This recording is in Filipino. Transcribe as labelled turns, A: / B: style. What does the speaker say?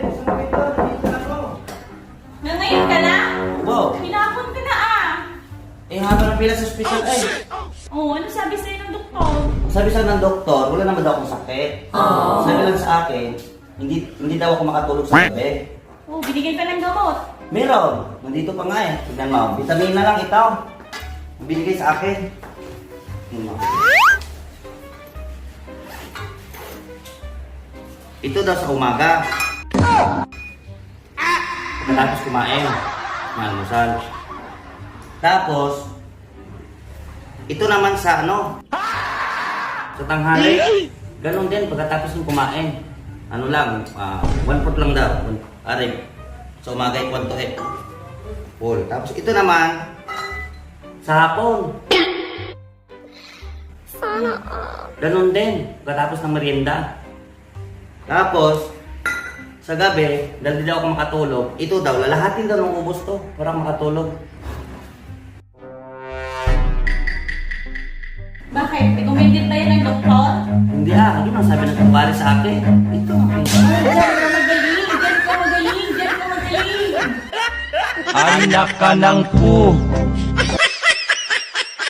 A: buksan mo ito. Nandito na ako.
B: Na ngayon ka na?
A: Wow.
B: Hinapon ka na ah.
A: Eh, haba ng pila sa special ay.
B: Oh, ano sabi sa'yo ng doktor?
A: Sabi sa ng doktor, wala naman daw akong sakit. Sabi lang sa akin, hindi daw ako makatulog sa gabi.
B: Oh, binigyan ka ng gamot.
A: Meron. Nandito pa nga eh. Tignan mo. Vitamina lang ito. Binigay sa akin. Tignan mo. Ito daw sa umaga. Pagkatapos kumain. Malmusal. Tapos, ito naman sa ano? Sa tanghali. Ganon din pagkatapos ng kumain. Ano lang, 1/4 lang daw. Aray. Sa umaga, kwanto eh. Full. Tapos ito naman, sa hapon. Ganon din, pagkatapos ng merienda. Tapos, sa gabi, dahil di daw ako makatulog, ito daw, lalahatin daw ng ubos to, para makatulog.
B: Bakit? Recommended ba yan ng doktor?
A: Hindi yun ang sabi ng kumpare sa akin. Ito.
B: Diyan ka magaling! Diyan ka magaling! Diyan ka magaling!
C: Anak ka ng pu.